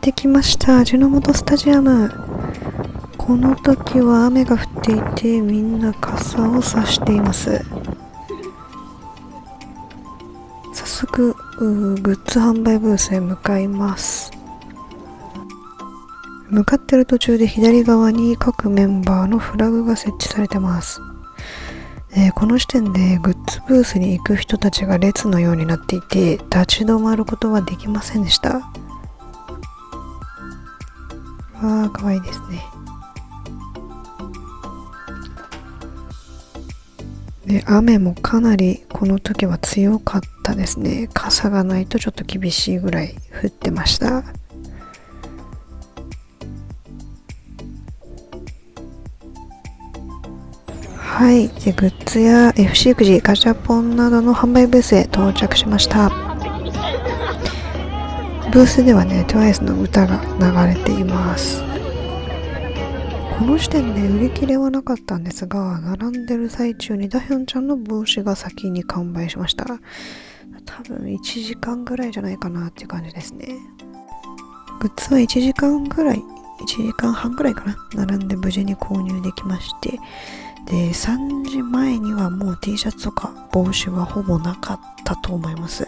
ってきました。味の素スタジアム。この時は雨が降っていて、みんな傘を差しています。早速グッズ販売ブースへ向かいます。向かってる途中で左側に各メンバーのフラグが設置されてます。この時点でグッズブースに行く人たちが列のようになっていて、立ち止まることはできませんでした。わー、かわいいですね。で、雨もかなりこの時は強かったですね。傘がないとちょっと厳しいぐらい降ってました。はい、でグッズや FC くじ、ガチャポンなどの販売ブースへ到着しました。ブースではね、TWICE の歌が流れています。この時点で売り切れはなかったんですが、並んでる最中にダヒョンちゃんの帽子が先に完売しました。多分1時間ぐらいじゃないかなっていう感じですね。グッズは1時間半ぐらいかな、並んで無事に購入できまして、で3時前にはもう T シャツとか帽子はほぼなかったと思います。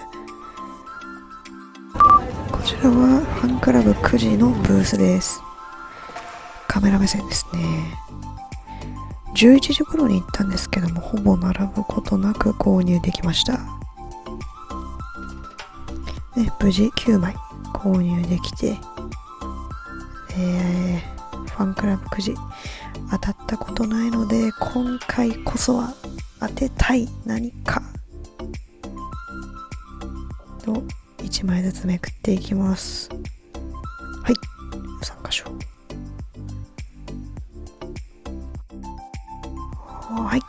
こちらはファンクラブ9時のブースです。カメラ目線ですね。11時頃に行ったんですけども、ほぼ並ぶことなく購入できました。無事9枚購入できて、ファンクラブ9時当たったことないので、今回こそは当てたい何かを1枚ずつめくっていきます。はい、3箇所。はい、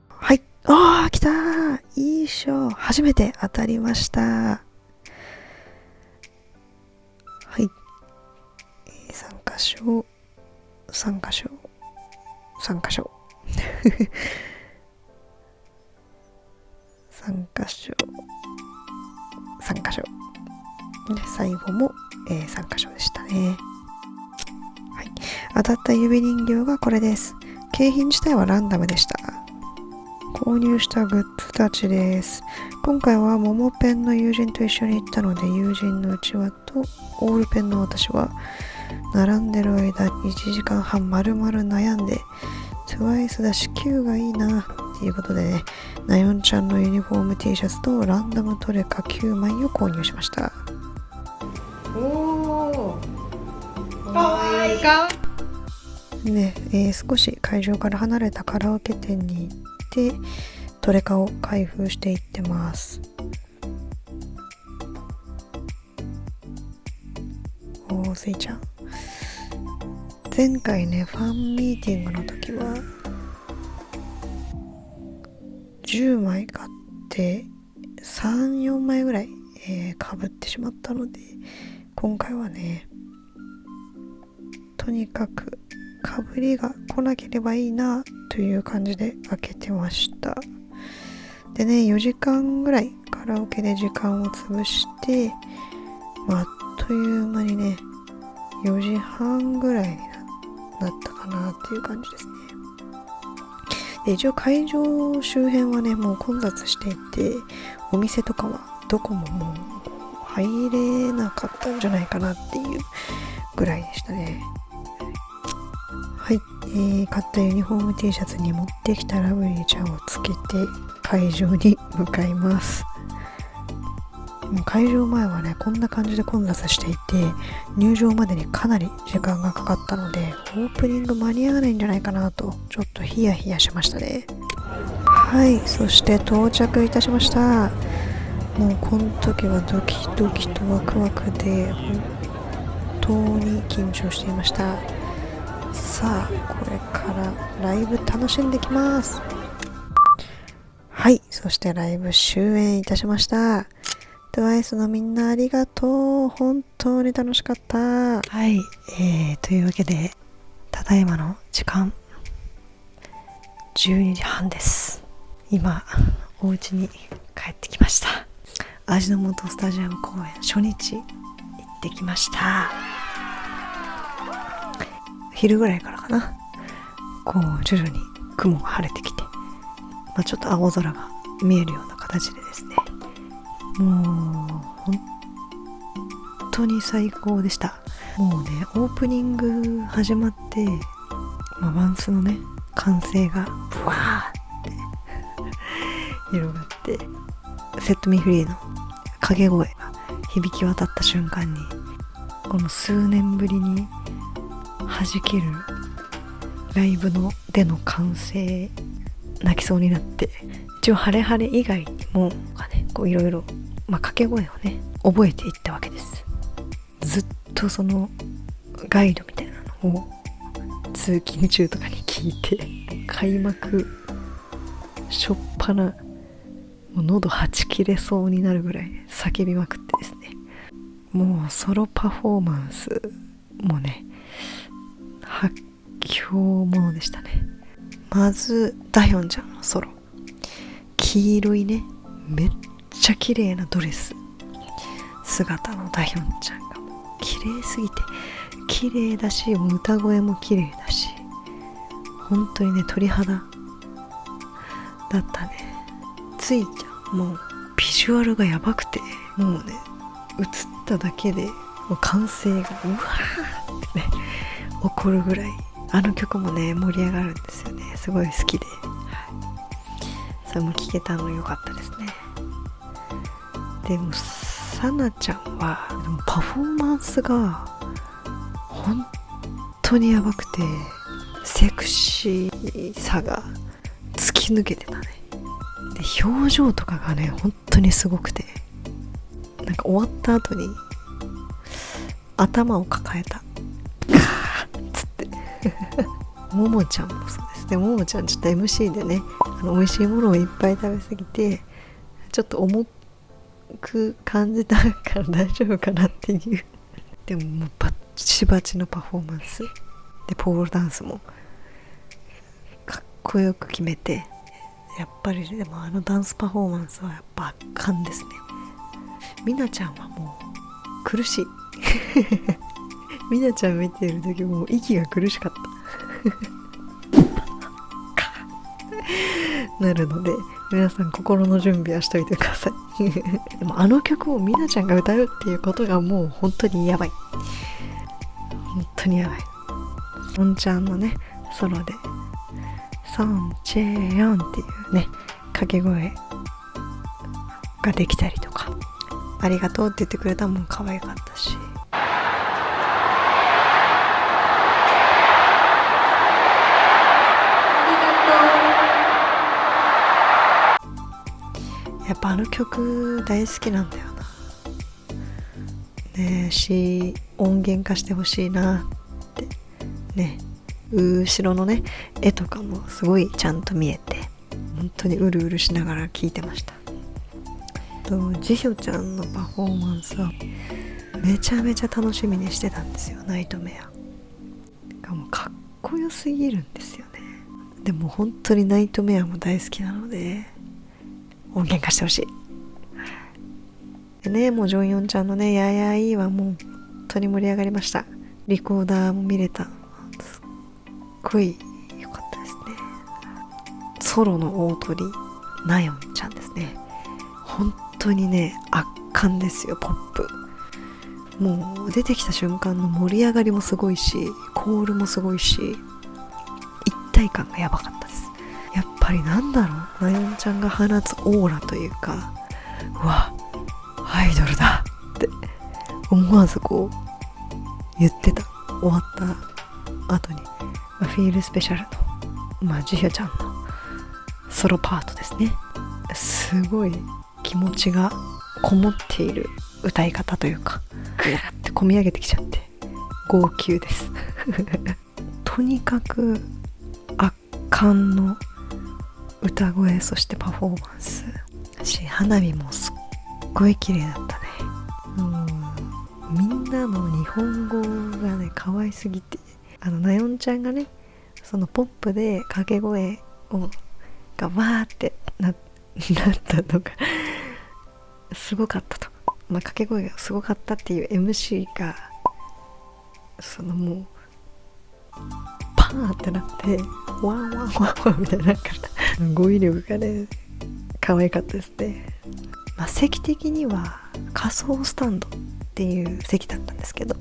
はい、来たー。いいしょ、初めて当たりました。はい、3箇所3箇所3箇所3箇所3箇所で、最後も、3箇所でしたね。はい、当たった指人形がこれです。景品自体はランダムでした。購入したグッズたちです。今回はモモペンの友人と一緒に行ったので、友人のうちわとオールペンの私は並んでる間1時間半丸々悩んで、TWICE だし Q がいいなっていうことでね、ナヨンちゃんのユニフォーム T シャツとランダムトレカ9枚を購入しました。おー、かわいいかね、少し会場から離れたカラオケ店に行ってトレカを開封していってます。スイちゃん、前回ねファンミーティングの時は10枚買って3、4枚ぐらいかぶってしまったので、今回はねとにかくかぶりが来なければいいなという感じで開けてました。でね、4時間ぐらいカラオケで時間を潰して、あっという間にね4時半ぐらいになったかなっていう感じですね。で、一応会場周辺はねもう混雑していて、お店とかはどこももう入れなかったんじゃないかなっていうぐらいでしたね。はい、買ったユニフォーム T シャツに持ってきたラブリーちゃんをつけて会場に向かいます。もう会場前はねこんな感じで混雑していて、入場までにかなり時間がかかったので、オープニング間に合わないんじゃないかなとちょっとヒヤヒヤしましたね。はい、そして到着いたしました。もうこの時はドキドキとワクワクで本当に緊張していました。さあこれからライブ楽しんできます。はい、そしてライブ終演いたしました。TWICE のみんなありがとう。本当に楽しかった。はい、というわけでただいまの時間12時半です。今お家に帰ってきました。味の素スタジアム公演初日行ってきました。昼ぐらいからかな、こう徐々に雲が晴れてきて、ちょっと青空が見えるような形でですね、もう本当に最高でした。もうね、オープニング始まって、ワンスのね歓声がブワーって広がって、セットミーフリーの掛け声が響き渡った瞬間に、この数年ぶりに弾けるライブのでの歓声、泣きそうになって、一応ハレハレ以外にもこういろいろ掛け声をね覚えていったわけです。ずっとそのガイドみたいなのを通勤中とかに聞いて、開幕しょっぱな、もう喉はち切れそうになるぐらい叫びまくってですね、もうソロパフォーマンスもね発狂ものでしたね。まずダヒョンちゃんのソロ、黄色いねめっちゃ綺麗なドレス姿のダヒョンちゃんがもう綺麗すぎて、綺麗だし、もう歌声も綺麗だし、本当にね鳥肌だったね。ついちゃんもうビジュアルがやばくて、もうね映っただけでもう歓声がうわーってね起こるぐらい、あの曲もね盛り上がるんですよね。すごい好きで、それも聴けたの良かったですね。でもサナちゃんはでもパフォーマンスが本当にやばくて、セクシーさが突き抜けてたね。で表情とかがね本当にすごくて、なんか終わった後に頭を抱えたカーッつってももちゃんもそうですね。ももちゃんちょっと MC でね美味しいものをいっぱい食べ過ぎてちょっと重く感じたから大丈夫かなっていうでももうバッチバチのパフォーマンスで、ポールダンスもかっこよく決めて、やっぱりでもあのダンスパフォーマンスはやっぱ圧巻ですね。みなちゃんはもう苦しいみなちゃん見ている時もう息が苦しかったなるので、皆さん心の準備はしといてくださいでもあの曲をみなちゃんが歌うっていうことがもう本当にやばい、本当にやばい。のんちゃんのねソロでソンチェヨンっていうね掛け声ができたりとか、ありがとうって言ってくれたもん可愛かったし、やっぱあの曲大好きなんだよなねえ、音源化してほしいなってね。後ろのね絵とかもすごいちゃんと見えて、本当にうるうるしながら聴いてました。ジヒョちゃんのパフォーマンスはめちゃめちゃ楽しみにしてたんですよ。ナイトメアもうかっこよすぎるんですよね。でも本当にナイトメアも大好きなので音源化してほしい。でね、もうジョンヨンちゃんのねややいいはもう本当に盛り上がりました。リコーダーも見れた、すっごい良かったですね。ソロの大鳥ナヨンちゃんですね、本当にね圧巻ですよ。ポップもう出てきた瞬間の盛り上がりもすごいし、コールもすごいし、一体感がやばかったです。やっぱりなんだろう、ナヨンちゃんが放つオーラというか、うわアイドルだって思わずこう言ってた。終わった後にフィールスペシャルのジヒョちゃんのソロパートですね。すごい気持ちがこもっている歌い方というか、グラって込み上げてきちゃって号泣ですとにかく圧巻の歌声、そしてパフォーマンスし、花火もすっごい綺麗だったね。みんなの日本語がね可愛すぎて、ナヨンちゃんがねそのポップで掛け声がわーって流なったのがすごかったと、掛け声がすごかったっていう MC がもうパーンってなってワンワンワンワンみたいな語彙力がね可愛かったですね。席的には仮想スタンドっていう席だったんですけど、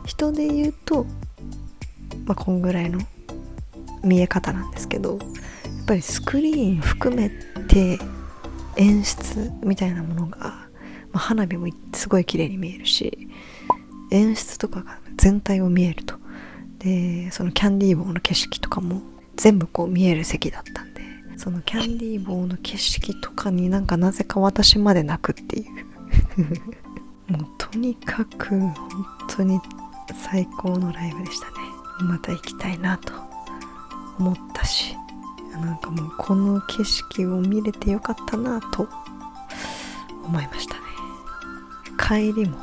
人で言うとこんぐらいの見え方なんですけど、やっぱりスクリーン含めて演出みたいなものが、花火もすごい綺麗に見えるし、演出とかが全体を見えると。でそのキャンディー棒の景色とかも全部こう見える席だったんで、そのキャンディー棒の景色とかになぜか私まで泣くっていうもうとにかく本当に最高のライブでしたね。また行きたいなと思ったし、もうこの景色を見れてよかったなと思いましたね。帰りも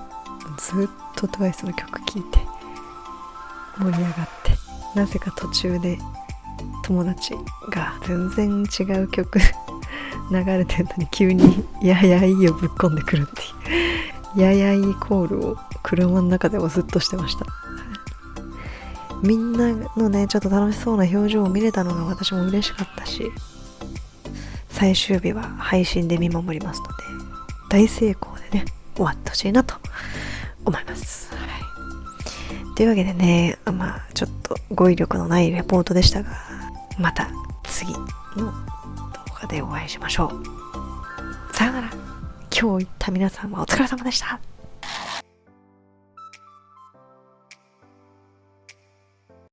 ずっと TWICE の曲聴いて盛り上がって、なぜか途中で友達が全然違う曲流れてるのに急にややいをぶっ込んでくるっていうややいコールを車の中でもずっとしてました。みんなのねちょっと楽しそうな表情を見れたのが私も嬉しかったし、最終日は配信で見守りますので大成功でね終わってほしいなと思います。というわけでね、ちょっと語彙力のないレポートでしたが、また次の動画でお会いしましょう。さよなら。今日行った皆さんはお疲れ様でした。